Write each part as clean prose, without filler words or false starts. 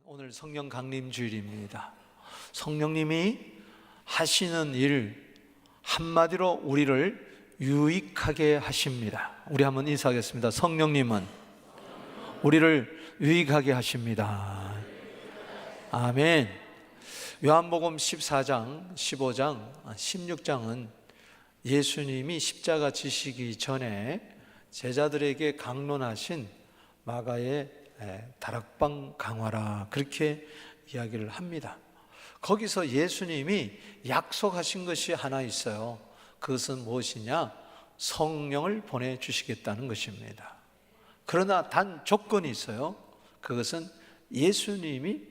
오늘 성령 강림 주일입니다. 성령님이 하시는 일 한마디로 우리를 유익하게 하십니다. 우리 한번 인사하겠습니다. 성령님은 우리를 유익하게 하십니다. 아멘. 요한복음 14장, 15장, 16장은 예수님이 십자가 지시기 전에 제자들에게 강론하신 마가의 다락방 강화라, 그렇게 이야기를 합니다. 거기서 예수님이 약속하신 것이 하나 있어요. 그것은 무엇이냐? 성령을 보내주시겠다는 것입니다. 그러나 단 조건이 있어요. 그것은 예수님이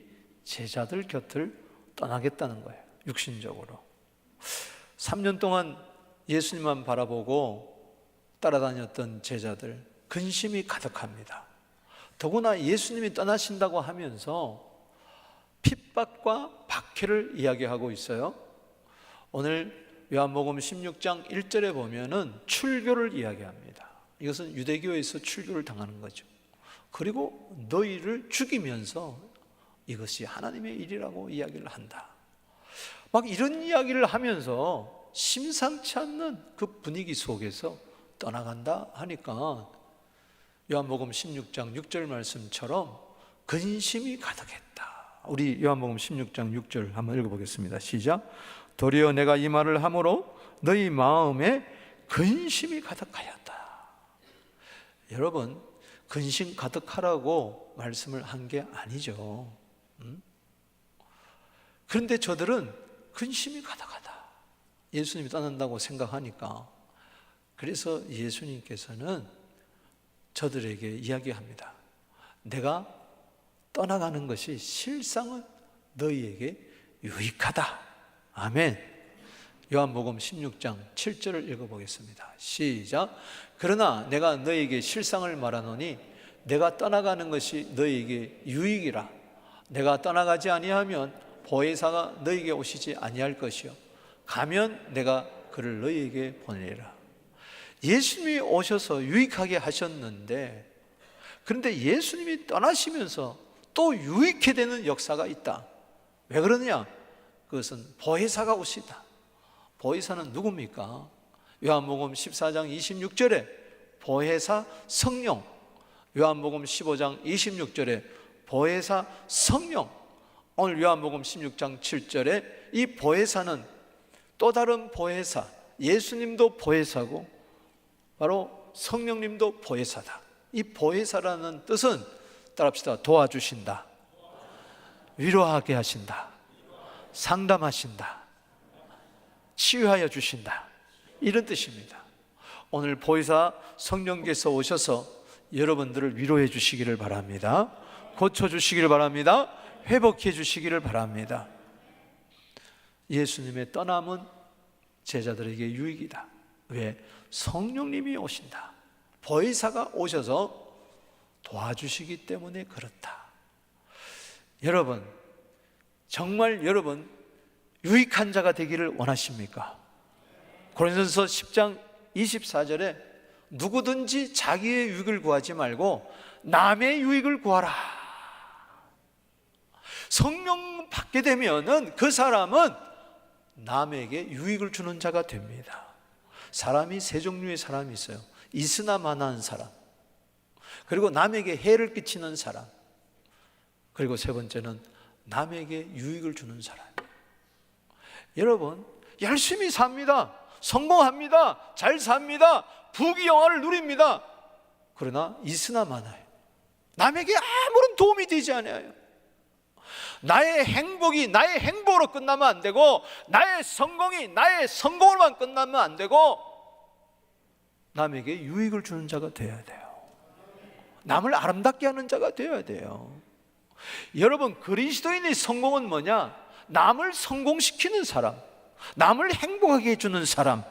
제자들 곁을 떠나겠다는 거예요. 육신적으로 3년 동안 예수님만 바라보고 따라다녔던 제자들, 근심이 가득합니다. 더구나 예수님이 떠나신다고 하면서 핍박과 박해를 이야기하고 있어요. 오늘 요한복음 16장 1절에 보면은 출교를 이야기합니다. 이것은 유대교에서 출교를 당하는 거죠. 그리고 너희를 죽이면서 이것이 하나님의 일이라고 이야기를 한다. 막 이런 이야기를 하면서 심상치 않는 그 분위기 속에서 떠나간다 하니까 요한복음 16장 6절 말씀처럼 근심이 가득했다. 우리 요한복음 16장 6절 한번 읽어보겠습니다. 시작. 도리어 내가 이 말을 함으로 너희 마음에 근심이 가득하였다. 여러분, 근심 가득하라고 말씀을 한 게 아니죠. 그런데 저들은 근심이 가득하다. 예수님이 떠난다고 생각하니까. 그래서 예수님께서는 저들에게 이야기합니다. 내가 떠나가는 것이 실상은 너희에게 유익하다. 아멘. 요한복음 16장 7절을 읽어보겠습니다. 시작. 그러나 내가 너희에게 실상을 말하노니 내가 떠나가는 것이 너희에게 유익이라. 내가 떠나가지 아니하면 보혜사가 너희에게 오시지 아니할 것이요 가면 내가 그를 너희에게 보내리라. 예수님이 오셔서 유익하게 하셨는데, 그런데 예수님이 떠나시면서 또 유익해 되는 역사가 있다. 왜 그러느냐? 그것은 보혜사가 오시다. 보혜사는 누굽니까? 요한복음 14장 26절에 보혜사 성령, 요한복음 15장 26절에 보혜사 성령, 오늘 요한복음 16장 7절에 이 보혜사는 또 다른 보혜사, 예수님도 보혜사고 바로 성령님도 보혜사다. 이 보혜사라는 뜻은 따라합시다. 도와주신다, 위로하게 하신다, 상담하신다, 치유하여 주신다, 이런 뜻입니다. 오늘 보혜사 성령께서 오셔서 여러분들을 위로해 주시기를 바랍니다. 고쳐 주시기를 바랍니다. 회복해 주시기를 바랍니다. 예수님의 떠남은 제자들에게 유익이다. 왜? 성령님이 오신다. 보혜사가 오셔서 도와주시기 때문에 그렇다. 여러분, 정말 여러분 유익한 자가 되기를 원하십니까? 고린도전서 10장 24절에 누구든지 자기의 유익을 구하지 말고 남의 유익을 구하라. 성령 받게 되면은 그 사람은 남에게 유익을 주는 자가 됩니다. 사람이 세 종류의 사람이 있어요. 이스나마나한 사람, 그리고 남에게 해를 끼치는 사람, 그리고 세 번째는 남에게 유익을 주는 사람. 여러분, 열심히 삽니다. 성공합니다. 잘 삽니다. 부귀영화를 누립니다. 그러나 이스나마나예요. 남에게 아무런 도움이 되지 않아요. 나의 행복이 나의 행복으로 끝나면 안 되고, 나의 성공이 나의 성공으로만 끝나면 안 되고, 남에게 유익을 주는 자가 되어야 돼요. 남을 아름답게 하는 자가 되어야 돼요. 여러분, 그리스도인의 성공은 뭐냐? 남을 성공시키는 사람, 남을 행복하게 해주는 사람,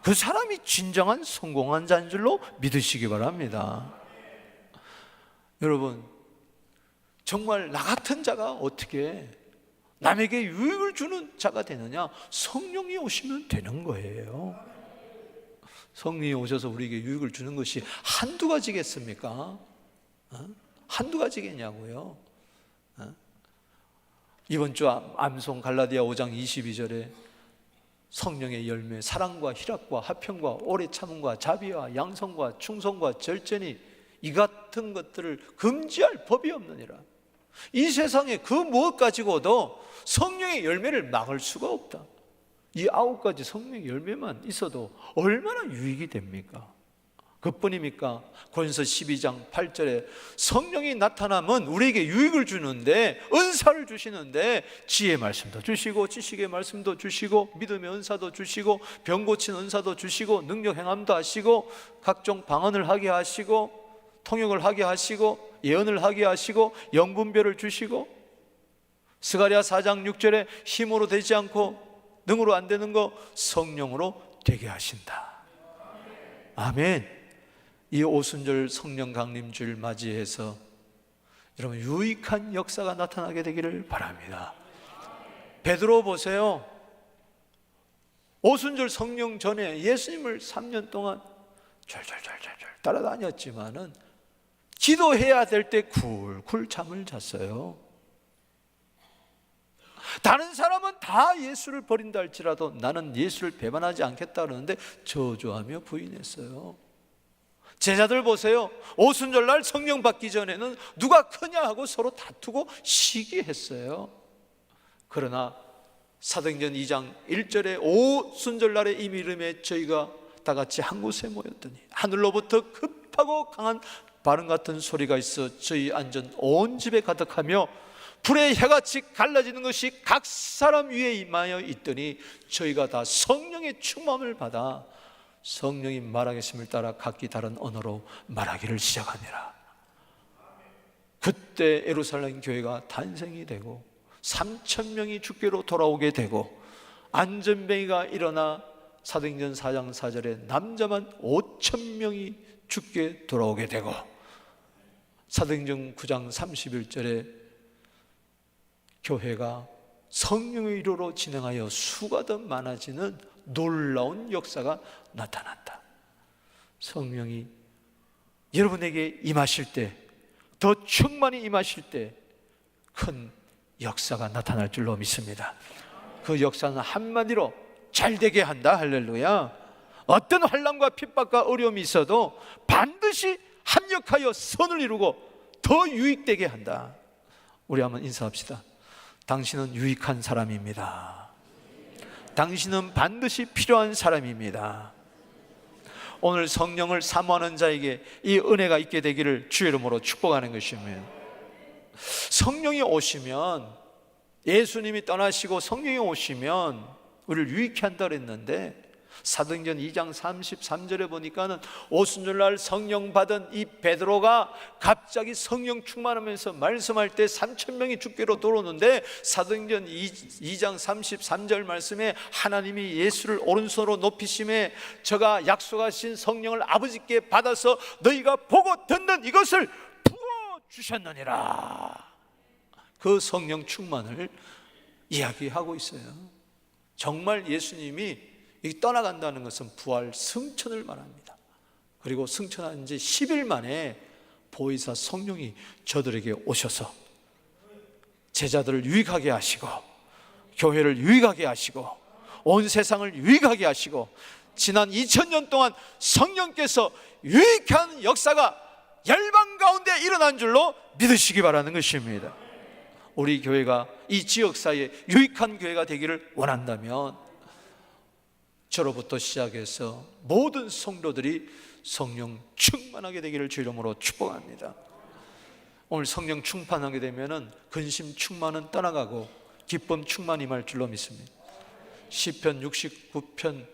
그 사람이 진정한 성공한 자인 줄로 믿으시기 바랍니다. 여러분, 정말 나 같은 자가 어떻게 남에게 유익을 주는 자가 되느냐? 성령이 오시면 되는 거예요. 성령이 오셔서 우리에게 유익을 주는 것이 한두 가지겠습니까? 한두 가지겠냐고요. 이번 주 암송 갈라디아 5장 22절에 성령의 열매, 사랑과 희락과 화평과 오래 참음과 자비와 양성과 충성과 절제니 이 같은 것들을 금지할 법이 없느니라. 이 세상에 그 무엇 가지고도 성령의 열매를 막을 수가 없다. 이 9가지 성령의 열매만 있어도 얼마나 유익이 됩니까? 그뿐입니까? 고린도서 12장 8절에 성령이 나타나면 우리에게 유익을 주는데, 은사를 주시는데, 지혜의 말씀도 주시고 지식의 말씀도 주시고 믿음의 은사도 주시고 병 고치는 은사도 주시고 능력 행함도 하시고 각종 방언을 하게 하시고 통역을 하게 하시고 예언을 하게 하시고 영분별을 주시고, 스가랴 4장 6절에 힘으로 되지 않고 능으로 안 되는 거 성령으로 되게 하신다. 아멘. 이 오순절 성령 강림주일 맞이해서 여러분 유익한 역사가 나타나게 되기를 바랍니다. 베드로 보세요. 오순절 성령 전에 예수님을 3년 동안 절절절절절 따라다녔지만은 기도해야 될 때 쿨쿨 잠을 잤어요. 다른 사람은 다 예수를 버린다 할지라도 나는 예수를 배반하지 않겠다 그러는데 저주하며 부인했어요. 제자들 보세요. 오순절날 성령 받기 전에는 누가 크냐 하고 서로 다투고 시기했어요. 그러나 사도행전 2장 1절에 오순절날의 이미 이름에 저희가 다 같이 한 곳에 모였더니 하늘로부터 급하고 강한 바람 같은 소리가 있어 저희 앉은 온 집에 가득하며 불의 혀같이 갈라지는 것이 각 사람 위에 임하여 있더니 저희가 다 성령의 충만을 받아 성령이 말하겠음을 따라 각기 다른 언어로 말하기를 시작하니라. 그때 예루살렘 교회가 탄생이 되고 3,000명이 주께로 돌아오게 되고 안전뱅이가 일어나 사도행전 4장 4절에 남자만 5,000명이 주께 돌아오게 되고 사도행전 9장 31절에 교회가 성령의 위로로 진행하여 수가 더 많아지는 놀라운 역사가 나타난다. 성령이 여러분에게 임하실 때, 더 충만히 임하실 때 큰 역사가 나타날 줄로 믿습니다. 그 역사는 한마디로 잘 되게 한다. 할렐루야. 어떤 환난과 핍박과 어려움이 있어도 반드시 합력하여 선을 이루고 더 유익되게 한다. 우리 한번 인사합시다. 당신은 유익한 사람입니다. 당신은 반드시 필요한 사람입니다. 오늘 성령을 사모하는 자에게 이 은혜가 있게 되기를 주의 이름으로 축복하는 것입니다. 성령이 오시면, 예수님이 떠나시고 성령이 오시면 우리를 유익케 한다 그랬는데 사도행전 2장 33절에 보니까는 오순절날 성령 받은 이 베드로가 갑자기 성령 충만하면서 말씀할 때 3,000명이 주께로 돌아오는데 사도행전 2장 33절 말씀에 하나님이 예수를 오른손으로 높이심에 저가 약속하신 성령을 아버지께 받아서 너희가 보고 듣는 이것을 부어주셨느니라. 그 성령 충만을 이야기하고 있어요. 정말 예수님이 떠나간다는 것은 부활 승천을 말합니다. 그리고 승천한 지 10일 만에 보혜사 성령이 저들에게 오셔서 제자들을 유익하게 하시고 교회를 유익하게 하시고 온 세상을 유익하게 하시고 지난 2000년 동안 성령께서 유익한 역사가 열방 가운데 일어난 줄로 믿으시기 바라는 것입니다. 우리 교회가 이 지역사회에 유익한 교회가 되기를 원한다면 저로부터 시작해서 모든 성도들이 성령 충만하게 되기를 주 이름으로 축복합니다. 오늘 성령 충만하게 되면은 근심 충만은 떠나가고 기쁨 충만이 임할 줄로 믿습니다. 시편 69편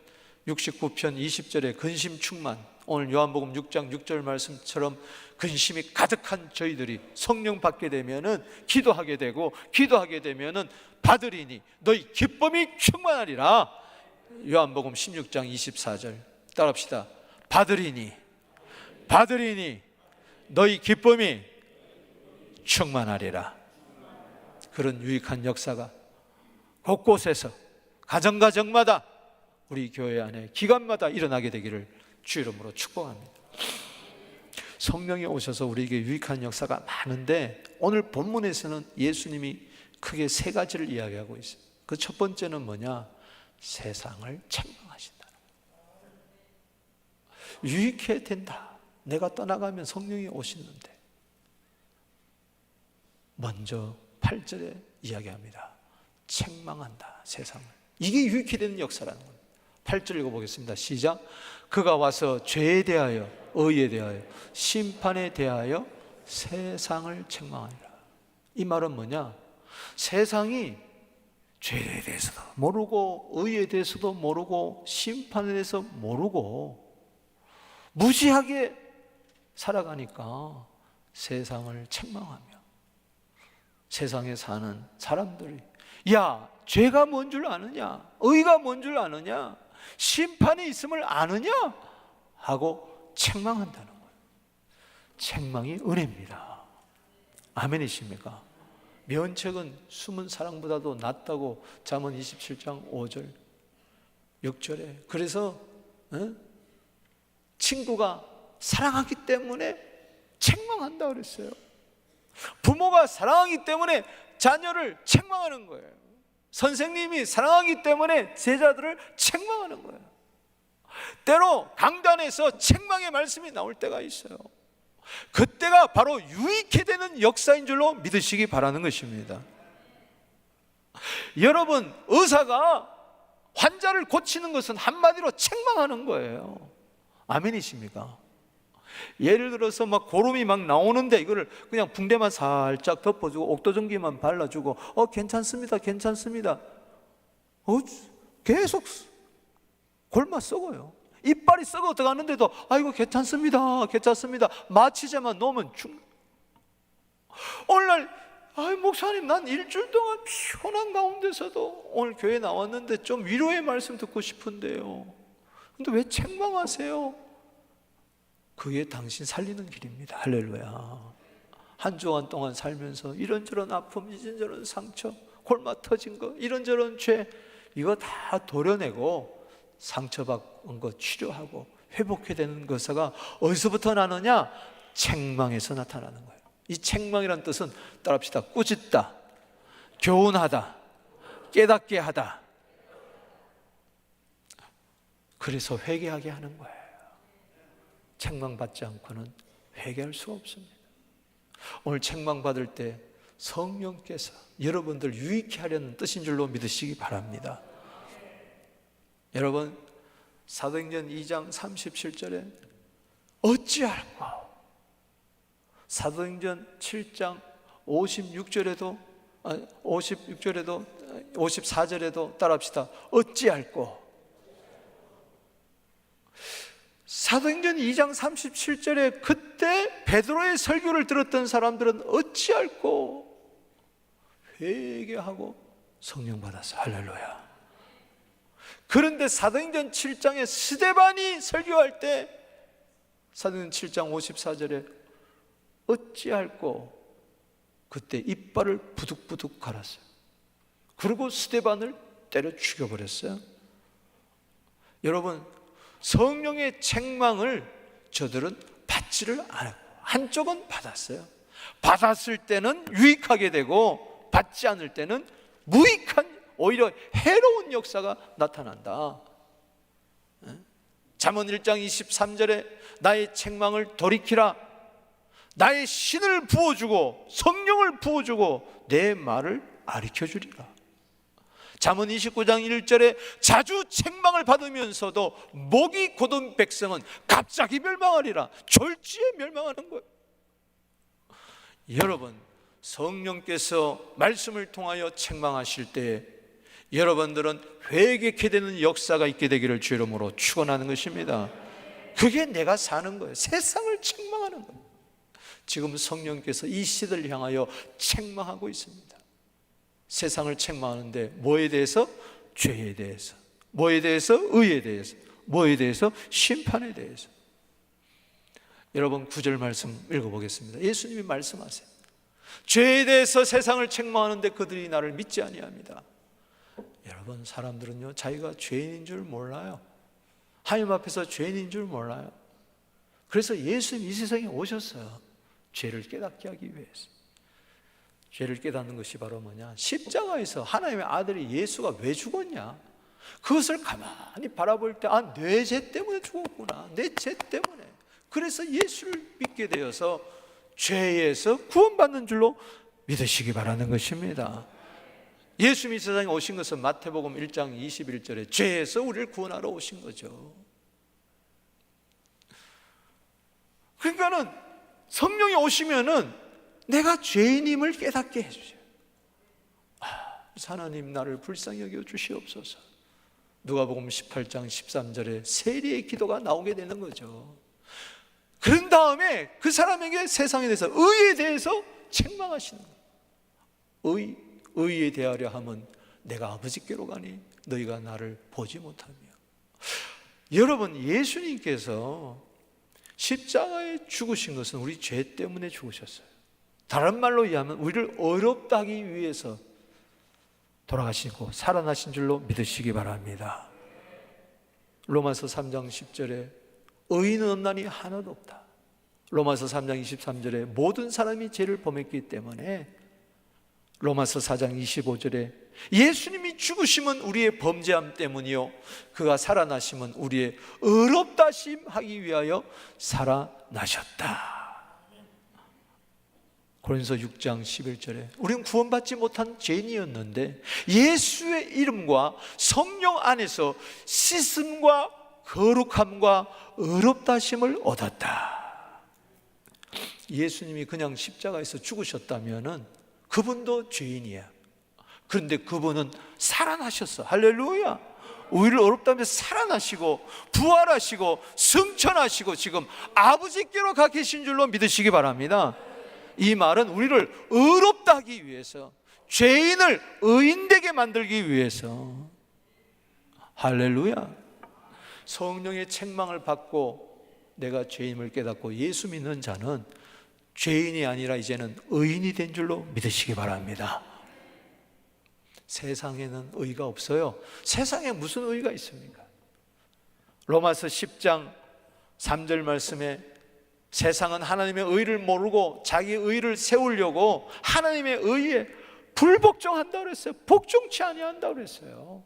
20절에 근심 충만, 오늘 요한복음 6장 6절 말씀처럼 근심이 가득한 저희들이 성령 받게 되면은 기도하게 되면은 받으리니 너희 기쁨이 충만하리라. 요한복음 16장 24절 따라합시다. 받으리니 너희 기쁨이 충만하리라. 그런 유익한 역사가 곳곳에서 가정가정마다 우리 교회 안에 기관마다 일어나게 되기를 주 이름으로 축복합니다. 성령이 오셔서 우리에게 유익한 역사가 많은데 오늘 본문에서는 예수님이 크게 세 가지를 이야기하고 있어요. 그 첫 번째는 뭐냐? 세상을 책망하신다는 거예요. 유익해야 된다. 내가 떠나가면 성령이 오시는데, 먼저 8절에 이야기합니다. 책망한다, 세상을. 이게 유익해 되는 역사라는 거예요. 8절 읽어보겠습니다. 시작. 그가 와서 죄에 대하여, 의에 대하여, 심판에 대하여 세상을 책망하니라. 이 말은 뭐냐? 세상이 죄에 대해서도 모르고, 의에 대해서도 모르고, 심판에 대해서 모르고 무지하게 살아가니까 세상을 책망하며, 세상에 사는 사람들이 야, 죄가 뭔 줄 아느냐? 의가 뭔 줄 아느냐? 심판이 있음을 아느냐? 하고 책망한다는 거예요. 책망이 은혜입니다. 아멘이십니까? 면책은 숨은 사랑보다도 낫다고 잠언 27장 5절 6절에. 그래서 친구가 사랑하기 때문에 책망한다 그랬어요. 부모가 사랑하기 때문에 자녀를 책망하는 거예요. 선생님이 사랑하기 때문에 제자들을 책망하는 거예요. 때로 강단에서 책망의 말씀이 나올 때가 있어요. 그때가 바로 유익해 되는 역사인 줄로 믿으시기 바라는 것입니다. 여러분, 의사가 환자를 고치는 것은 한마디로 책망하는 거예요. 아멘이십니까? 예를 들어서 막 고름이 막 나오는데 이거를 그냥 붕대만 살짝 덮어주고 옥도전기만 발라주고 괜찮습니다, 괜찮습니다. 계속 골마 썩어요. 이빨이 썩어 들어가는데도 아이고 괜찮습니다, 괜찮습니다. 마취제만 놓으면 오늘날 목사님, 난 일주일 동안 피곤한 가운데서도 오늘 교회 나왔는데 좀 위로의 말씀 듣고 싶은데요. 근데 왜 책망하세요? 그게 당신 살리는 길입니다. 할렐루야. 한 주간 동안 살면서 이런저런 아픔, 이런저런 상처, 골마 터진 거, 이런저런 죄, 이거 다 도려내고 상처받은 거 치료하고 회복해야 되는 것가 어디서부터 나느냐? 책망에서 나타나는 거예요. 이 책망이란 뜻은 따라합시다. 꾸짖다, 교훈하다, 깨닫게 하다. 그래서 회개하게 하는 거예요. 책망받지 않고는 회개할 수가 없습니다. 오늘 책망받을 때 성령께서 여러분들 유익해 하려는 뜻인 줄로 믿으시기 바랍니다. 여러분, 사도행전 2장 37절에 어찌할꼬, 사도행전 7장 56절에도 54절에도 따라합시다. 어찌할꼬. 사도행전 2장 37절에 그때 베드로의 설교를 들었던 사람들은 어찌할꼬 회개하고 성령 받았어. 할렐루야. 그런데 사도행전 7장에 스데반이 설교할 때 사도행전 7장 54절에 어찌할꼬 그때 이빨을 부득부득 갈았어요. 그리고 스데반을 때려 죽여버렸어요. 여러분, 성령의 책망을 저들은 받지를 않았고 한쪽은 받았어요. 받았을 때는 유익하게 되고 받지 않을 때는 무익한, 오히려 해로운 역사가 나타난다. 잠언 1장 23절에 나의 책망을 돌이키라, 나의 신을 부어주고 성령을 부어주고 내 말을 가르쳐주리라. 잠언 29장 1절에 자주 책망을 받으면서도 목이 곧은 백성은 갑자기 멸망하리라. 졸지에 멸망하는 거예요. 여러분, 성령께서 말씀을 통하여 책망하실 때 여러분들은 회개케 되는 역사가 있게 되기를 주 이름으로 축원하는 것입니다. 그게 내가 사는 거예요. 세상을 책망하는 거예요. 지금 성령께서 이 시대를 향하여 책망하고 있습니다. 세상을 책망하는데 뭐에 대해서? 죄에 대해서. 뭐에 대해서? 의에 대해서. 뭐에 대해서? 심판에 대해서. 여러분, 9절 말씀 읽어보겠습니다. 예수님이 말씀하세요. 죄에 대해서 세상을 책망하는데 그들이 나를 믿지 아니합니다. 여러분, 사람들은요 자기가 죄인인 줄 몰라요. 하나님 앞에서 죄인인 줄 몰라요. 그래서 예수님이 이 세상에 오셨어요. 죄를 깨닫게 하기 위해서. 죄를 깨닫는 것이 바로 뭐냐? 십자가에서 하나님의 아들이 예수가 왜 죽었냐? 그것을 가만히 바라볼 때, 아, 내 죄 때문에 죽었구나. 내 죄 때문에. 그래서 예수를 믿게 되어서 죄에서 구원받는 줄로 믿으시기 바라는 것입니다. 예수님이 세상에 오신 것은 마태복음 1장 21절에 죄에서 우리를 구원하러 오신 거죠. 그러니까는 성령이 오시면은 내가 죄인임을 깨닫게 해주세요. 하나님, 나를 불쌍히 여겨 주시옵소서. 누가복음 18장 13절에 세리의 기도가 나오게 되는 거죠. 그런 다음에 그 사람에게 세상에 대해서, 의에 대해서 책망하시는 거예요. 의에 대하려 하면 내가 아버지께로 가니 너희가 나를 보지 못하며. 여러분, 예수님께서 십자가에 죽으신 것은 우리 죄 때문에 죽으셨어요. 다른 말로 이해하면 우리를 어렵다 하기 위해서 돌아가시고 살아나신 줄로 믿으시기 바랍니다. 로마서 3장 10절에 의인은 없나니 하나도 없다. 로마서 3장 23절에 모든 사람이 죄를 범했기 때문에, 로마서 4장 25절에 예수님이 죽으심은 우리의 범죄함 때문이요 그가 살아나심은 우리의 의롭다심 하기 위하여 살아나셨다. 고린도서 6장 11절에 우리는 구원받지 못한 죄인이었는데 예수의 이름과 성령 안에서 씻음과 거룩함과 의롭다심을 얻었다. 예수님이 그냥 십자가에서 죽으셨다면은 그분도 죄인이야. 그런데 그분은 살아나셨어. 할렐루야. 우리를 어렵다면 살아나시고 부활하시고 승천하시고 지금 아버지께로 가 계신 줄로 믿으시기 바랍니다. 이 말은 우리를 의롭다 하기 위해서, 죄인을 의인되게 만들기 위해서. 할렐루야. 성령의 책망을 받고 내가 죄인임을 깨닫고 예수 믿는 자는 죄인이 아니라 이제는 의인이 된 줄로 믿으시기 바랍니다. 세상에는 의가 없어요. 세상에 무슨 의가 있습니까? 로마서 10장 3절 말씀에 세상은 하나님의 의를 모르고 자기 의를 세우려고 하나님의 의에 불복종한다고 그랬어요. 복종치 아니한다고 그랬어요.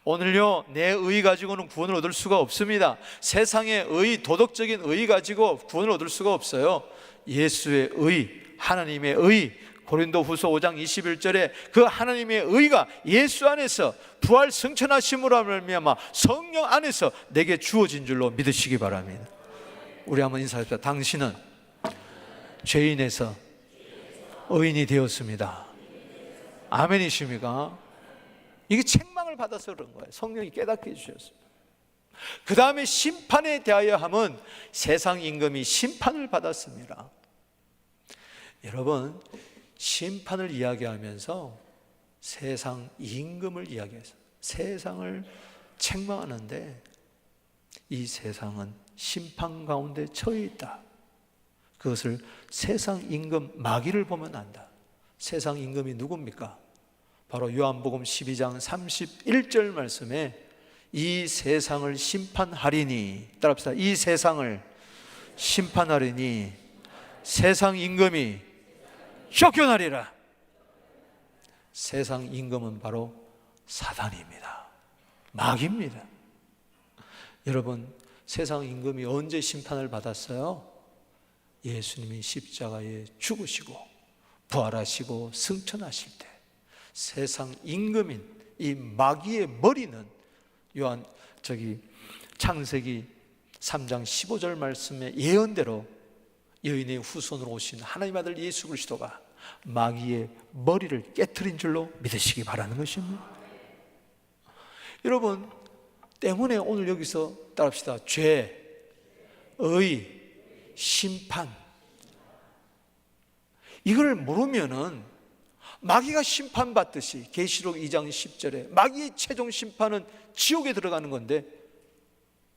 오늘요, 내 의 가지고는 구원을 얻을 수가 없습니다. 세상의 의, 도덕적인 의 가지고 구원을 얻을 수가 없어요. 예수의 의, 하나님의 의, 고린도후서 5장 21절에 그 하나님의 의가 예수 안에서 부활 승천하심으로 말미암아 성령 안에서 내게 주어진 줄로 믿으시기 바랍니다. 우리 한번 인사합시다. 당신은 죄인에서 의인이 되었습니다. 아멘이십니까? 이게 책망을 받아서 그런 거예요. 성령이 깨닫게 해주셨어요. 그 다음에 심판에 대하여 하면 세상 임금이 심판을 받았습니다. 여러분, 심판을 이야기하면서 세상 임금을 이야기해서 세상을 책망하는데, 이 세상은 심판 가운데 처해 있다. 그것을 세상 임금 마귀를 보면 안다. 세상 임금이 누굽니까? 바로 요한복음 12장 31절 말씀에 이 세상을 심판하리니, 따라합시다. 이 세상을 심판하리니 세상 임금이 쫓겨나리라. 세상 임금은 바로 사단입니다. 마귀입니다. 여러분, 세상 임금이 언제 심판을 받았어요? 예수님이 십자가에 죽으시고 부활하시고 승천하실 때 세상 임금인 이 마귀의 머리는 창세기 3장 15절 말씀의 예언대로 여인의 후손으로 오신 하나님 아들 예수 그리스도가 마귀의 머리를 깨트린 줄로 믿으시기 바라는 것입니다. 여러분, 때문에 오늘 여기서 따라합시다. 죄, 의, 심판, 이걸 모르면은 마귀가 심판받듯이 계시록 2장 10절에 마귀의 최종 심판은 지옥에 들어가는 건데,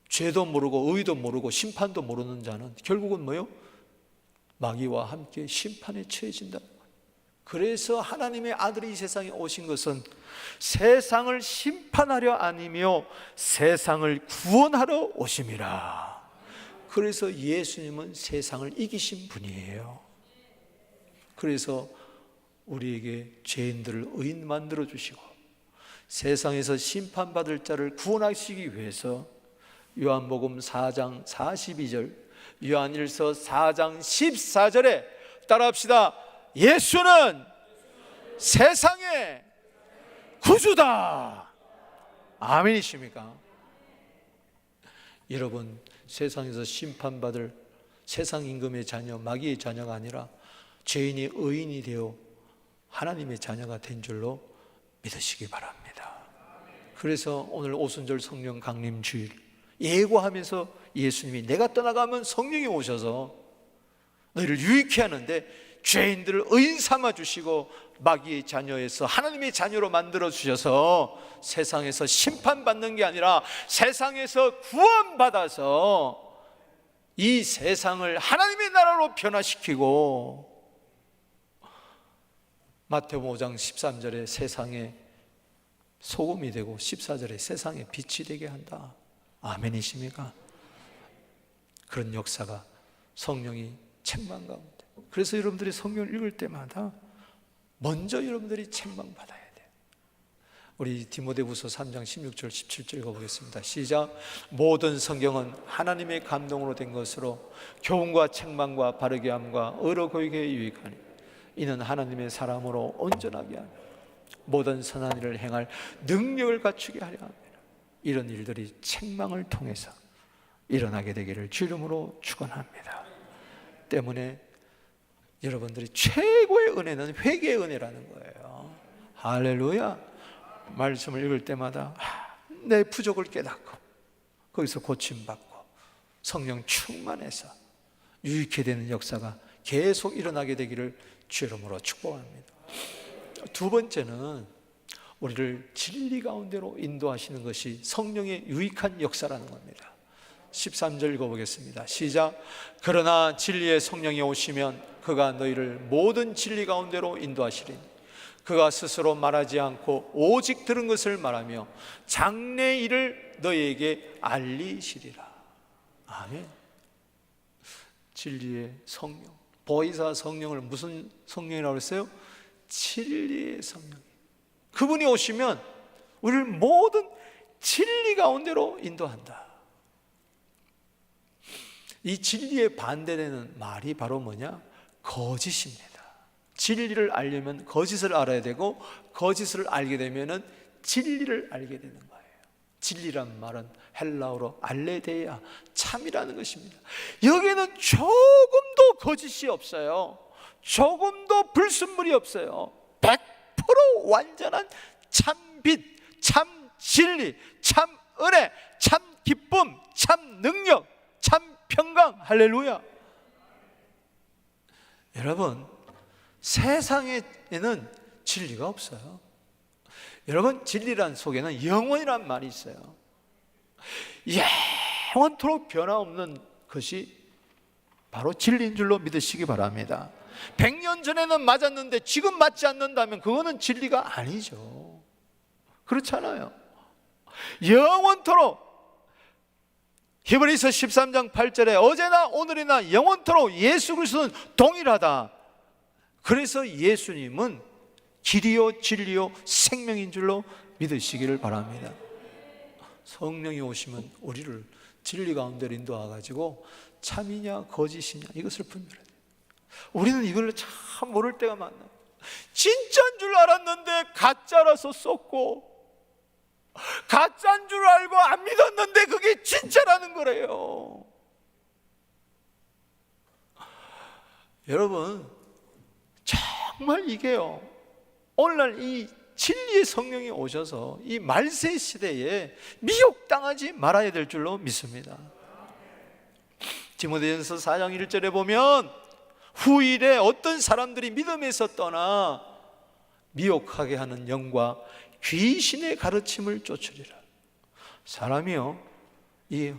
죄도 모르고 의도 모르고 심판도 모르는 자는 결국은 뭐요? 마귀와 함께 심판에 처해진다. 그래서 하나님의 아들이 이 세상에 오신 것은 세상을 심판하려 아니며 세상을 구원하러 오심이라. 그래서 예수님은 세상을 이기신 분이에요. 그래서 우리에게 죄인들을 의인 만들어 주시고 세상에서 심판받을 자를 구원하시기 위해서 요한복음 4장 42절, 요한일서 4장 14절에 따라합시다. 예수는 세상의 구주다. 아멘이십니까? 여러분, 세상에서 심판받을 세상 임금의 자녀, 마귀의 자녀가 아니라 죄인이 의인이 되어 하나님의 자녀가 된 줄로 믿으시기 바랍니다. 그래서 오늘 오순절 성령 강림 주일 예고하면서 예수님이 내가 떠나가면 성령이 오셔서 너희를 유익케 하는데 죄인들을 의인 삼아 주시고 마귀의 자녀에서 하나님의 자녀로 만들어 주셔서 세상에서 심판받는 게 아니라 세상에서 구원받아서 이 세상을 하나님의 나라로 변화시키고 마태복음 5장 13절에 세상에 소금이 되고 14절에 세상에 빛이 되게 한다. 아멘이십니까? 그런 역사가 성령이 책망 가운데. 그래서 여러분들이 성경을 읽을 때마다 먼저 여러분들이 책망받아야 돼요. 우리 디모데후서 3장 16절 17절 읽어보겠습니다. 시작. 모든 성경은 하나님의 감동으로 된 것으로 교훈과 책망과 바르게 함과 의로 교육에 유익하니 이는 하나님의 사람으로 온전하게 하며 모든 선한 일을 행할 능력을 갖추게 하려 합니다. 이런 일들이 책망을 통해서 일어나게 되기를 주 이름으로 축원합니다. 때문에 여러분들이 최고의 은혜는 회개의 은혜라는 거예요. 할렐루야. 말씀을 읽을 때마다 내 부족을 깨닫고 거기서 고침받고 성령 충만해서 유익해 되는 역사가 계속 일어나게 되기를 주 이름으로 축복합니다. 두 번째는 우리를 진리 가운데로 인도하시는 것이 성령의 유익한 역사라는 겁니다. 13절 읽어보겠습니다. 시작. 그러나 진리의 성령이 오시면 그가 너희를 모든 진리 가운데로 인도하시리니 그가 스스로 말하지 않고 오직 들은 것을 말하며 장래 일을 너희에게 알리시리라. 아멘. 진리의 성령, 보혜사 성령을 무슨 성령이라고 했어요? 진리의 성령. 그분이 오시면 우리를 모든 진리 가운데로 인도한다. 이 진리에 반대되는 말이 바로 뭐냐? 거짓입니다. 진리를 알려면 거짓을 알아야 되고 거짓을 알게 되면 진리를 알게 되는 거예요. 진리란 말은 헬라어로 알레데야, 참이라는 것입니다. 여기에는 조금도 거짓이 없어요. 조금도 불순물이 없어요. 100% 완전한 참빛, 참 진리, 참 은혜, 참 기쁨, 참 능력, 참 평강. 할렐루야. 여러분, 세상에는 진리가 없어요. 여러분, 진리란 속에는 영원이란 말이 있어요. 영원토록 변화없는 것이 바로 진리인 줄로 믿으시기 바랍니다. 100년 전에는 맞았는데 지금 맞지 않는다면 그거는 진리가 아니죠. 그렇잖아요. 영원토록, 히브리서 13장 8절에 어제나 오늘이나 영원토록 예수 그리스도는 동일하다. 그래서 예수님은 길이요 진리요 생명인 줄로 믿으시기를 바랍니다. 성령이 오시면 우리를 진리 가운데로 인도와가지고 참이냐 거짓이냐 이것을 분별해야 돼요. 우리는 이걸 참 모를 때가 많아요. 진짜인 줄 알았는데 가짜라서 쏟고, 가짜인 줄 알고 안 믿었는데 그게 진짜라는 거래요. 여러분, 정말 이게요, 오늘날 이 진리의 성령이 오셔서 이 말세 시대에 미혹당하지 말아야 될 줄로 믿습니다. 디모데전서 4장 1절에 보면 후일에 어떤 사람들이 믿음에서 떠나 미혹하게 하는 영과 귀신의 가르침을 쫓으리라. 사람이요, 이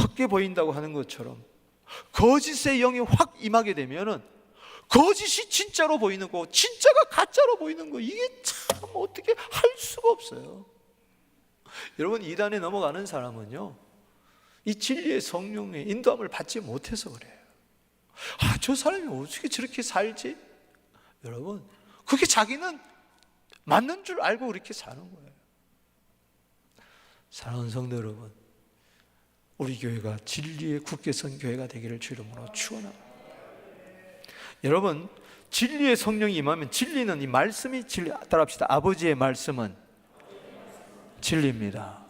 헛게 보인다고 하는 것처럼 거짓의 영이 확 임하게 되면은 거짓이 진짜로 보이는 거, 진짜가 가짜로 보이는 거, 이게 참 어떻게 할 수가 없어요. 여러분, 이단에 넘어가는 사람은요, 이 진리의 성령의 인도함을 받지 못해서 그래요. 저 사람이 어떻게 저렇게 살지? 여러분, 그게 자기는 맞는 줄 알고 그렇게 사는 거예요. 사랑하는 성도 여러분, 우리 교회가 진리에 굳게 선 교회가 되기를 주 이름으로 축원합니다. 여러분, 진리의 성령이 임하면, 진리는 이 말씀이 진리, 따라합시다. 아버지의 말씀은 진리입니다.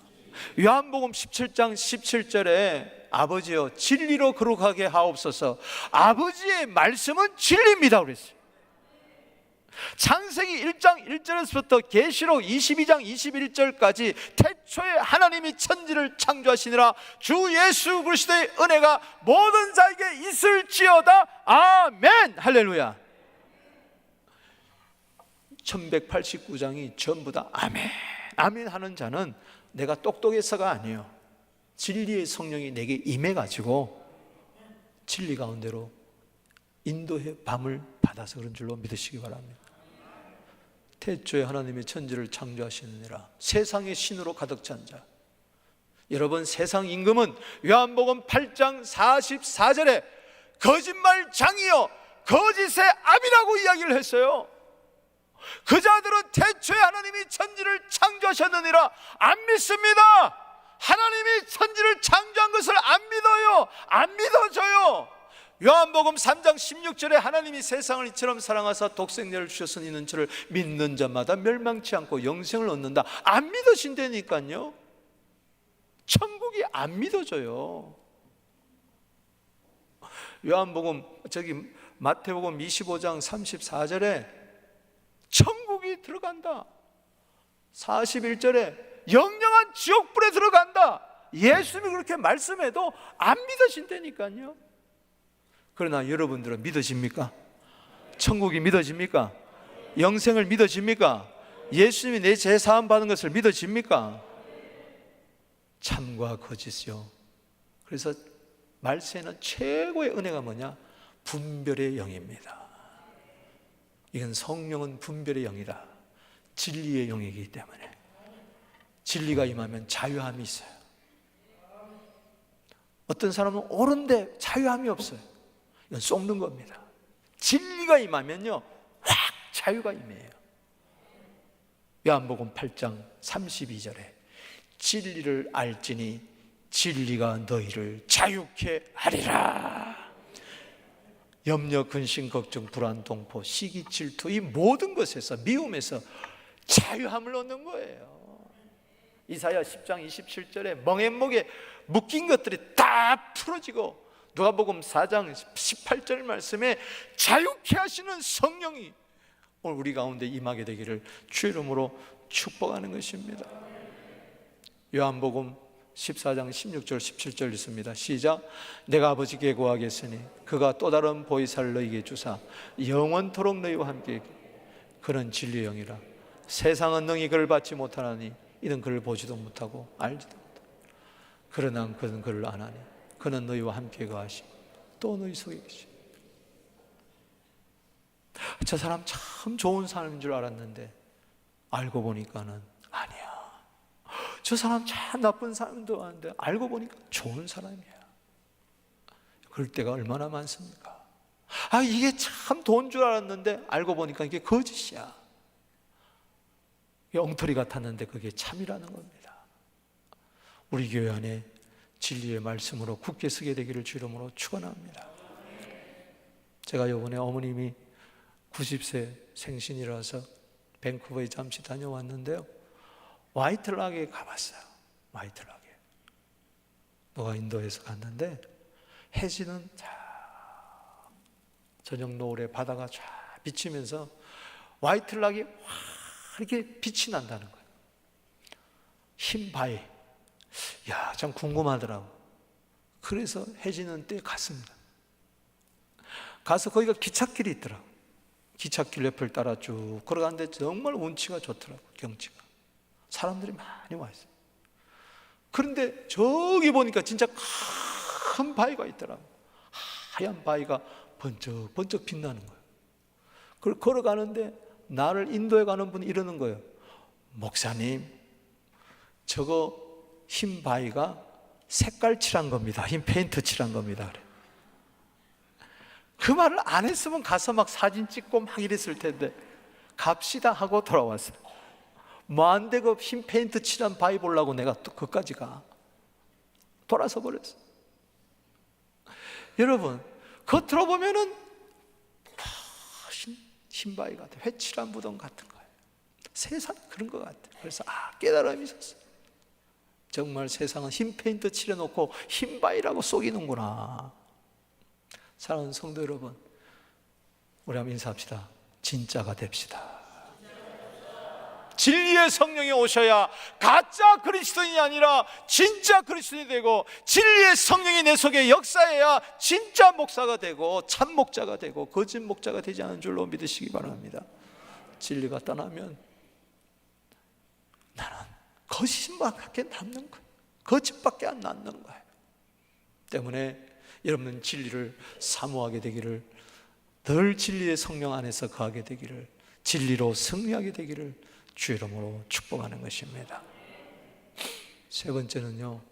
요한복음 17장 17절에 아버지여 진리로 거룩하게 하옵소서, 아버지의 말씀은 진리입니다 그랬어요. 창세기 1장 1절에서부터 계시록 22장 21절까지 태초에 하나님이 천지를 창조하시니라 주 예수 그리스도의 은혜가 모든 자에게 있을지어다. 아멘. 할렐루야. 1189장이 전부 다 아멘 아멘 하는 자는 내가 똑똑해서가 아니에요. 진리의 성령이 내게 임해가지고 진리 가운데로 인도의 밤을 받아서 그런 줄로 믿으시기 바랍니다. 태초에 하나님이 천지를 창조하시느니라 세상의 신으로 가득 찬 자. 여러분, 세상 임금은 요한복음 8장 44절에 거짓말장이여 거짓의 아비라고 이야기를 했어요. 그 자들은 태초에 하나님이 천지를 창조하셨느니라 안 믿습니다. 하나님이 천지를 창조한 것을 안 믿어요. 안 믿어져요. 요한복음 3장 16절에 하나님이 세상을 이처럼 사랑하사 독생자를 주셨으니 이는 저를 믿는 자마다 멸망치 않고 영생을 얻는다. 안 믿어진다니까요. 천국이 안 믿어져요. 요한복음 마태복음 25장 34절에 천국이 들어간다. 41절에 영영한 지옥불에 들어간다. 예수님이 그렇게 말씀해도 안 믿어진다니까요. 그러나 여러분들은 믿어집니까? 천국이 믿어집니까? 영생을 믿어집니까? 예수님이 내 죄 사함 받은 것을 믿어집니까? 참과 거짓이요. 그래서 말세는 최고의 은혜가 뭐냐? 분별의 영입니다. 이건 성령은 분별의 영이다. 진리의 영이기 때문에 진리가 임하면 자유함이 있어요. 어떤 사람은 옳은데 자유함이 없어요. 이건 속는 겁니다. 진리가 임하면요 확 자유가 임해요. 요한복음 8장 32절에 진리를 알지니 진리가 너희를 자유케 하리라. 염려, 근심, 걱정, 불안, 동포, 시기, 질투 이 모든 것에서 미움에서 자유함을 얻는 거예요. 이사야 10장 27절에 멍에목에 묶인 것들이 다 풀어지고 누가복음 4장 18절 말씀에 자유케 하시는 성령이 오늘 우리 가운데 임하게 되기를 주 이름으로 축복하는 것입니다. 요한복음 14장 16절 17절 있습니다. 시작. 내가 아버지께 구하겠으니 그가 또 다른 보이사를 너희에게 주사 영원토록 너희와 함께 그는 진리의 영이라. 세상은 능히 그를 받지 못하나니 이는 그를 보지도 못하고 알지도 못하고 그러나 그는 그를 아나니 그는 너희와 함께 거하시고 또 너희 속에 계시고. 저 사람 참 좋은 사람인 줄 알았는데 알고 보니까는 아니야. 저 사람 참 나쁜 사람도 아는데 알고 보니까 좋은 사람이야. 그럴 때가 얼마나 많습니까? 아, 이게 참 돈 줄 알았는데 알고 보니까 이게 거짓이야. 엉터리 같았는데 그게 참이라는 겁니다. 우리 교회 안에 진리의 말씀으로 굳게 서게 되기를 주 이름으로 축원합니다. 제가 이번에 어머님이 90세 생신이라서 밴쿠버에 잠시 다녀왔는데요, 화이트락에 가봤어요. 화이트락에 누가 인도에서 갔는데 해지는 저녁 노을에 바다가 쫙 비치면서 화이트락이 이렇게 빛이 난다는 거예요. 흰 바위. 야, 참 궁금하더라고. 그래서 해지는 때 갔습니다. 가서 거기가 기찻길이 있더라고. 기찻길 옆을 따라 쭉 걸어가는데 정말 운치가 좋더라고. 경치가 사람들이 많이 와 있어요. 그런데 저기 보니까 진짜 큰 바위가 있더라고. 하얀 바위가 번쩍번쩍 빛나는 거예요. 그걸 걸어가는데 나를 인도에 가는 분이 이러는 거예요. 목사님, 저거 흰 바위가 색깔 칠한 겁니다. 흰 페인트 칠한 겁니다. 그래. 그 말을 안 했으면 가서 막 사진 찍고 막 이랬을 텐데 갑시다 하고 돌아왔어요. 뭐 안 되고 흰 페인트 칠한 바위 보려고 내가 또 그까지 가. 돌아서 버렸어. 여러분, 겉으로 보면은 흰 바위 같아. 회칠한 무덤 같은 거예요. 세상 그런 것 같아. 그래서 깨달음이 있었어. 정말 세상은 흰 페인트 칠해놓고 흰 바위라고 속이는구나. 사랑하는 성도 여러분, 우리 한번 인사합시다. 진짜가 됩시다. 진리의 성령이 오셔야 가짜 그리스도인이 아니라 진짜 그리스도인이 되고, 진리의 성령이 내 속에 역사해야 진짜 목사가 되고 참 목자가 되고 거짓 목자가 되지 않은 줄로 믿으시기 바랍니다. 진리가 떠나면 나는 거짓밖에 남는 거예요. 거짓밖에 안 남는 거예요. 때문에 여러분은 진리를 사모하게 되기를, 늘 진리의 성령 안에서 거하게 되기를, 진리로 승리하게 되기를 주의 이름으로 축복하는 것입니다. 세 번째는요,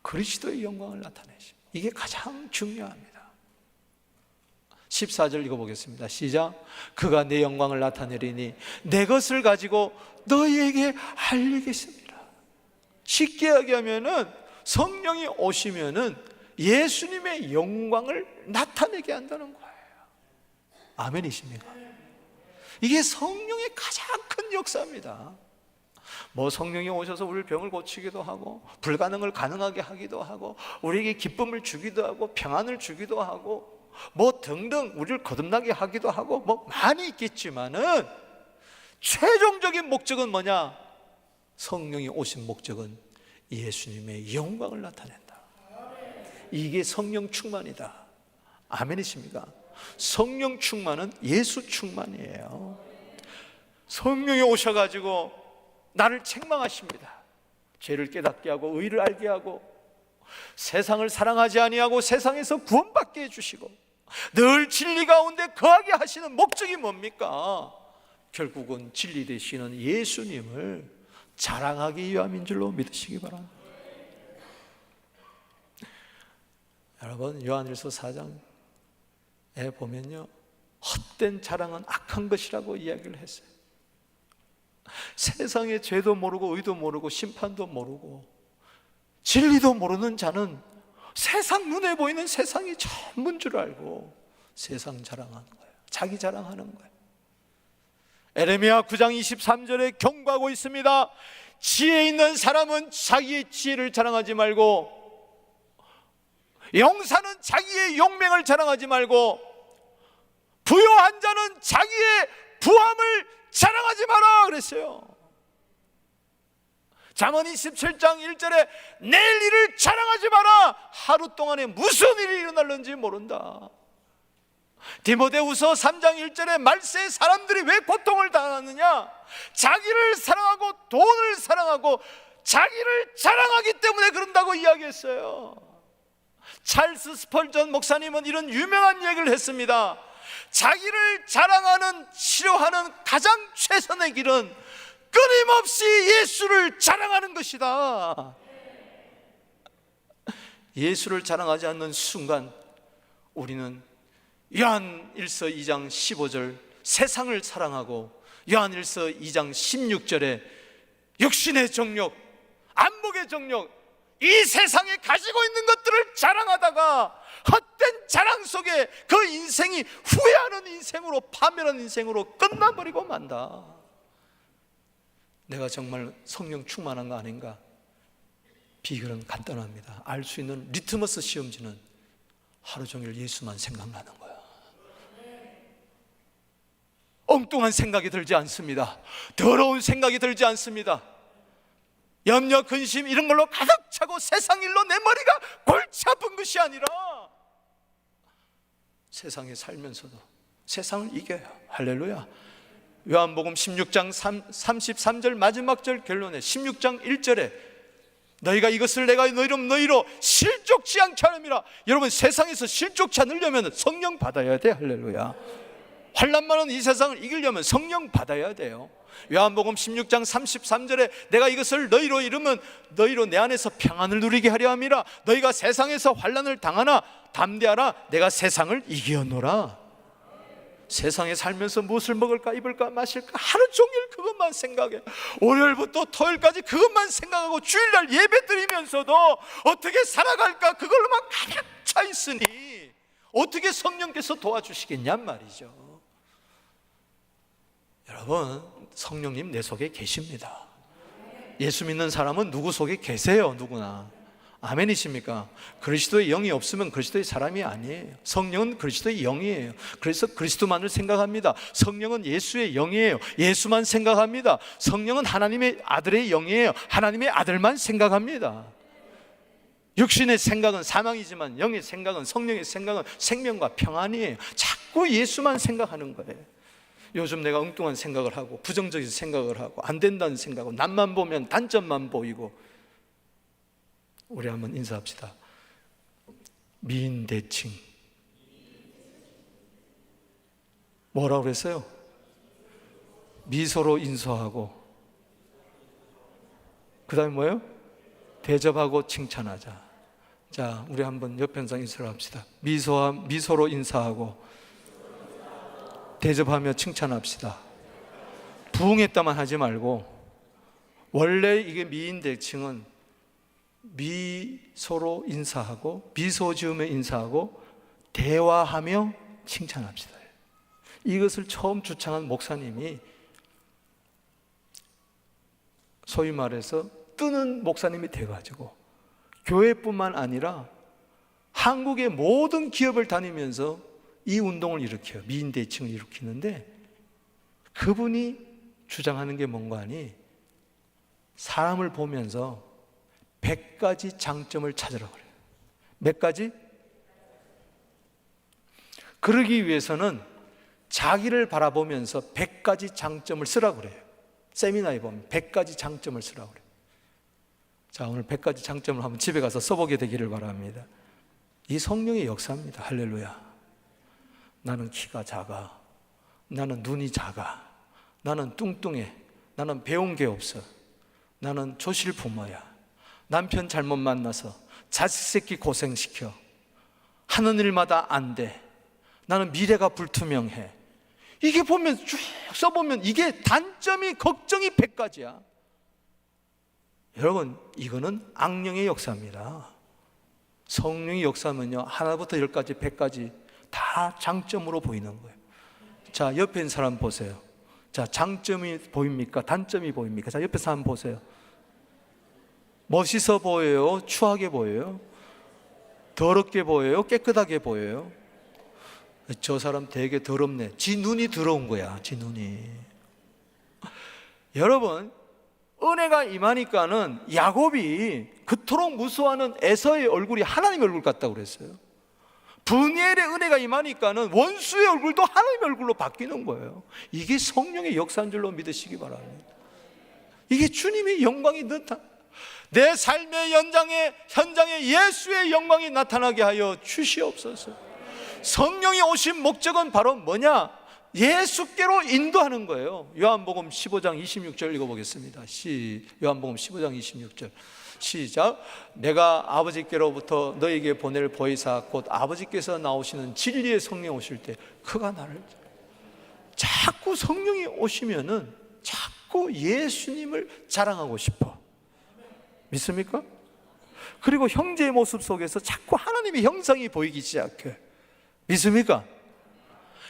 그리스도의 영광을 나타내십니다. 이게 가장 중요합니다. 14절 읽어보겠습니다. 시작. 그가 내 영광을 나타내리니 내 것을 가지고 너희에게 알리겠습니다. 쉽게 얘기하면은 성령이 오시면은 예수님의 영광을 나타내게 한다는 거예요. 아멘이십니까? 이게 성령의 가장 큰 역사입니다. 뭐 성령이 오셔서 우리 병을 고치기도 하고, 불가능을 가능하게 하기도 하고, 우리에게 기쁨을 주기도 하고, 평안을 주기도 하고, 뭐 등등 우리를 거듭나게 하기도 하고, 뭐 많이 있겠지만은 최종적인 목적은 뭐냐? 성령이 오신 목적은 예수님의 영광을 나타낸다. 이게 성령 충만이다. 아멘이십니까? 성령 충만은 예수 충만이에요. 성령이 오셔가지고 나를 책망하십니다. 죄를 깨닫게 하고 의를 알게 하고 세상을 사랑하지 아니하고 세상에서 구원받게 해주시고 늘 진리 가운데 거하게 하시는 목적이 뭡니까? 결국은 진리 되시는 예수님을 자랑하기 위함인 줄로 믿으시기 바랍니다. 여러분, 요한일서 4장에 보면요, 헛된 자랑은 악한 것이라고 이야기를 했어요. 세상의 죄도 모르고 의도 모르고 심판도 모르고 진리도 모르는 자는 세상 눈에 보이는 세상이 전부인 줄 알고 세상 자랑하는 거예요. 자기 자랑하는 거예요. 에레미야 9장 23절에 경고하고 있습니다. 지혜 있는 사람은 자기의 지혜를 자랑하지 말고, 용사는 자기의 용맹을 자랑하지 말고, 부요한 자는 자기의 부함을 자랑하지 마라 그랬어요. 잠언 27장 1절에 내일 일을 자랑하지 마라. 하루 동안에 무슨 일이 일어날는지 모른다. 디모데후서 3장 1절에 말세의 사람들이 왜 고통을 당하느냐? 자기를 사랑하고 돈을 사랑하고 자기를 자랑하기 때문에 그런다고 이야기했어요. 찰스 스펄전 목사님은 이런 유명한 얘기를 했습니다. 자기를 자랑하는, 치료하는 가장 최선의 길은 끊임없이 예수를 자랑하는 것이다. 예수를 자랑하지 않는 순간 우리는 요한일서 2장 15절 세상을 사랑하고, 요한일서 2장 16절에 육신의 정욕, 안목의 정욕, 이 세상에 가지고 있는 것들을 자랑하다가 헛된 자랑 속에 그 인생이 후회하는 인생으로, 파멸한 인생으로 끝나버리고 만다. 내가 정말 성령 충만한 거 아닌가? 비결은 간단합니다. 알 수 있는 리트머스 시험지는 하루 종일 예수만 생각나는 거야. 엉뚱한 생각이 들지 않습니다. 더러운 생각이 들지 않습니다. 염려, 근심 이런 걸로 가득 차고 세상 일로 내 머리가 골치 아픈 것이 아니라 세상에 살면서도 세상을 이겨요. 할렐루야. 요한복음 16장 33절 마지막 절 결론에 16장 1절에 너희가 이것을 내가 너희로 실족치 않게 하려니라. 여러분, 세상에서 실족치 않으려면 성령 받아야 돼. 할렐루야. 환난 많은 이 세상을 이기려면 성령 받아야 돼요. 요한복음 16장 33절에 내가 이것을 너희로 이루면 너희로 내 안에서 평안을 누리게 하려 함이라. 너희가 세상에서 환난을 당하나 담대하라. 내가 세상을 이기었노라. 세상에 살면서 무엇을 먹을까, 입을까, 마실까 하루 종일 그것만 생각해. 월요일부터 토요일까지 그것만 생각하고 주일날 예배 드리면서도 어떻게 살아갈까 그걸로만 가득 차 있으니 어떻게 성령께서 도와주시겠냔 말이죠. 여러분, 성령님 내 속에 계십니다. 예수 믿는 사람은 누구 속에 계세요? 누구나. 아멘이십니까? 그리스도의 영이 없으면 그리스도의 사람이 아니에요. 성령은 그리스도의 영이에요. 그래서 그리스도만을 생각합니다. 성령은 예수의 영이에요. 예수만 생각합니다. 성령은 하나님의 아들의 영이에요. 하나님의 아들만 생각합니다. 육신의 생각은 사망이지만 영의 생각은, 성령의 생각은 생명과 평안이에요. 자꾸 예수만 생각하는 거예요. 요즘 내가 엉뚱한 생각을 하고 부정적인 생각을 하고 안 된다는 생각하고 남만 보면 단점만 보이고. 우리 한번 인사합시다. 미인대칭. 뭐라고 그랬어요? 미소로 인사하고, 그 다음에 뭐예요? 대접하고 칭찬하자. 자, 우리 한번 옆편상 인사를 합시다. 미소로 인사하고 대접하며 칭찬합시다. 부응했다만 하지 말고, 원래 이게 미인대칭은 미소로 인사하고, 미소 지으며 인사하고 대화하며 칭찬합시다. 이것을 처음 주창한 목사님이 소위 말해서 뜨는 목사님이 돼가지고 교회뿐만 아니라 한국의 모든 기업을 다니면서 이 운동을 일으켜요. 미인대칭을 일으키는데, 그분이 주장하는 게 뭔가 하니 사람을 보면서 100가지 장점을 찾으라고 그래요. 몇 가지? 그러기 위해서는 자기를 바라보면서 100가지 장점을 쓰라고 그래요. 세미나에 보면 100가지 장점을 쓰라고 그래요. 자, 오늘 100가지 장점을 한번 집에 가서 써보게 되기를 바랍니다. 이 성령의 역사입니다. 할렐루야. 나는 키가 작아. 나는 눈이 작아. 나는 뚱뚱해. 나는 배운 게 없어. 나는 조실 부모야. 남편 잘못 만나서 자식 새끼 고생시켜. 하는 일마다 안 돼. 나는 미래가 불투명해. 이게 보면 쭉 써보면 이게 단점이, 걱정이 100가지야. 여러분, 이거는 악령의 역사입니다. 성령의 역사면요, 하나부터 10가지, 100가지 다 장점으로 보이는 거예요. 자, 옆에 있는 사람 보세요. 자, 장점이 보입니까? 단점이 보입니까? 자, 옆에 사람 보세요. 멋있어 보여요? 추하게 보여요? 더럽게 보여요? 깨끗하게 보여요? 저 사람 되게 더럽네. 지 눈이 더러운 거야. 지 눈이. 여러분, 은혜가 임하니까는 야곱이 그토록 무서워하는 에서의 얼굴이 하나님의 얼굴 같다고 그랬어요. 분이엘의 은혜가 임하니까는 원수의 얼굴도 하나님의 얼굴로 바뀌는 거예요. 이게 성령의 역사인 줄로 믿으시기 바랍니다. 이게 주님의 영광이 내 삶의 현장에 예수의 영광이 나타나게 하여 주시옵소서. 성령이 오신 목적은 바로 뭐냐? 예수께로 인도하는 거예요. 요한복음 15장 26절 읽어보겠습니다. 요한복음 15장 26절 시작. 내가 아버지께로부터 너에게 보낼 보혜사 곧 아버지께서 나오시는 진리의 성령 오실 때 그가 나를, 자꾸 성령이 오시면은 자꾸 예수님을 자랑하고 싶어. 믿습니까? 그리고 형제의 모습 속에서 자꾸 하나님의 형상이 보이기 시작해. 믿습니까?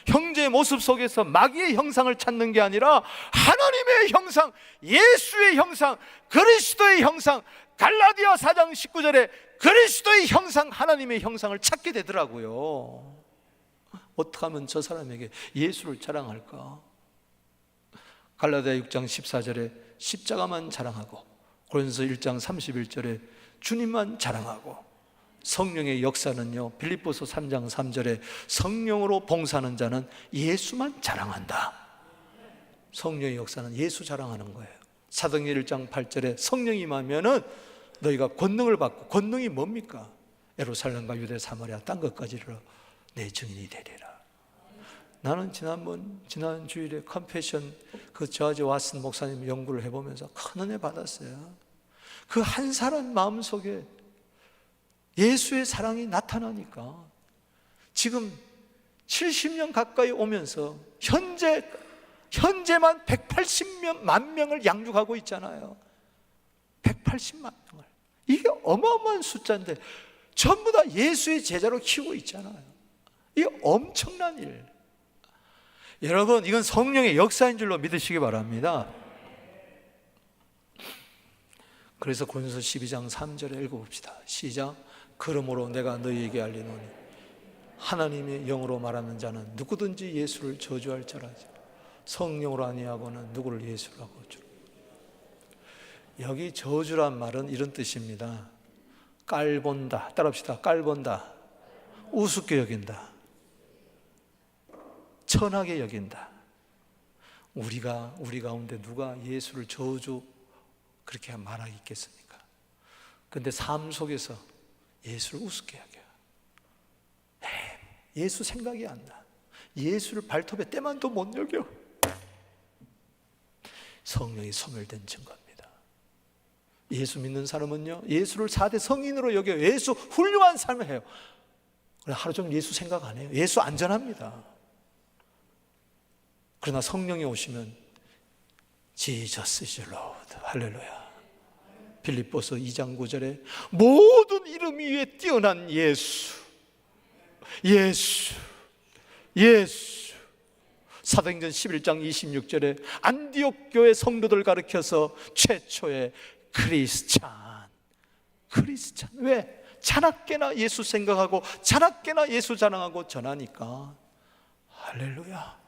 형제의 모습 속에서 마귀의 형상을 찾는 게 아니라 하나님의 형상, 예수의 형상, 그리스도의 형상, 갈라디아 4장 19절에 그리스도의 형상, 하나님의 형상을 찾게 되더라고요. 어떻게 하면 저 사람에게 예수를 자랑할까? 갈라디아 6장 14절에 십자가만 자랑하고, 고린도서 1장 31절에 주님만 자랑하고, 성령의 역사는요, 빌립보서 3장 3절에 성령으로 봉사하는 자는 예수만 자랑한다. 성령의 역사는 예수 자랑하는 거예요. 사도행전 1장 8절에 성령이 임하면은 너희가 권능을 받고, 권능이 뭡니까? 예루살렘과 유대 사마리아 땅 끝까지 이르러 내 증인이 되리라. 나는 지난 주일에 컴패션 그 저지 왓슨 목사님 연구를 해보면서 큰 은혜 받았어요. 그 한 사람 마음속에 예수의 사랑이 나타나니까 지금 70년 가까이 오면서 현재만 180만 명을 양육하고 있잖아요. 180만 명을. 이게 어마어마한 숫자인데 전부 다 예수의 제자로 키우고 있잖아요. 이게 엄청난 일. 여러분, 이건 성령의 역사인 줄로 믿으시기 바랍니다. 그래서 고린도서 12장 3절에 읽어봅시다. 시작. 그러므로 내가 너희에게 알리노니 하나님의 영으로 말하는 자는 누구든지 예수를 저주할 자라지 성령으로 아니하고는 누구를 예수라고 주라. 여기 저주란 말은 이런 뜻입니다. 깔본다. 따라합시다. 깔본다. 우습게 여긴다. 천하게 여긴다. 우리 가운데 누가 예수를 저주 그렇게 말하겠습니까? 근데 삶 속에서 예수를 우습게 여겨요. 예수 생각이 안 나. 예수를 발톱에 때만도 못 여겨. 성령이 소멸된 증거입니다. 예수 믿는 사람은요, 예수를 4대 성인으로 여겨요. 예수 훌륭한 삶을 해요. 하루 종일 예수 생각 안 해요. 예수 안전합니다. 그러나 성령이 오시면 Jesus is Lord. 할렐루야. 빌립보서 2장 9절에 모든 이름 위에 뛰어난 예수. 사도행전 11장 26절에 안디옥 교회 성도들 가르쳐서 최초의 크리스찬. 왜? 자나깨나 예수 생각하고 자나깨나 예수 자랑하고 전하니까. 할렐루야.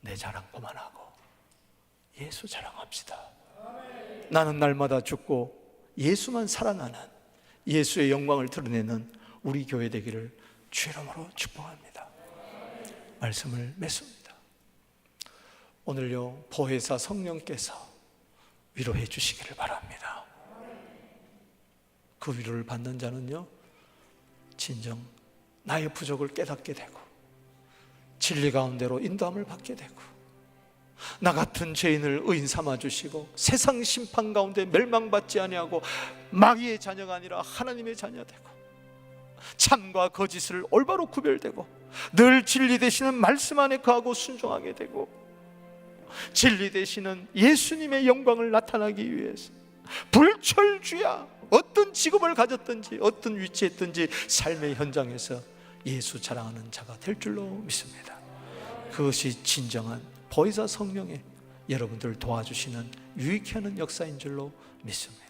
내 자랑 그만하고 예수 자랑합시다. 나는 날마다 죽고 예수만 살아나는 예수의 영광을 드러내는 우리 교회 되기를 주 이름으로 축복합니다. 말씀을 맺습니다. 오늘요, 보혜사 성령께서 위로해 주시기를 바랍니다. 그 위로를 받는 자는요, 진정 나의 부족을 깨닫게 되고 진리 가운데로 인도함을 받게 되고 나 같은 죄인을 의인 삼아 주시고 세상 심판 가운데 멸망받지 아니하고 마귀의 자녀가 아니라 하나님의 자녀 되고 참과 거짓을 올바로 구별되고 늘 진리 되시는 말씀 안에 거하고 순종하게 되고 진리 되시는 예수님의 영광을 나타나기 위해서 불철주야 어떤 직업을 가졌든지 어떤 위치에 있든지 삶의 현장에서 예수 자랑하는 자가 될 줄로 믿습니다. 그것이 진정한 보혜사 성령의 여러분들을 도와주시는 유익히 하는 역사인 줄로 믿습니다.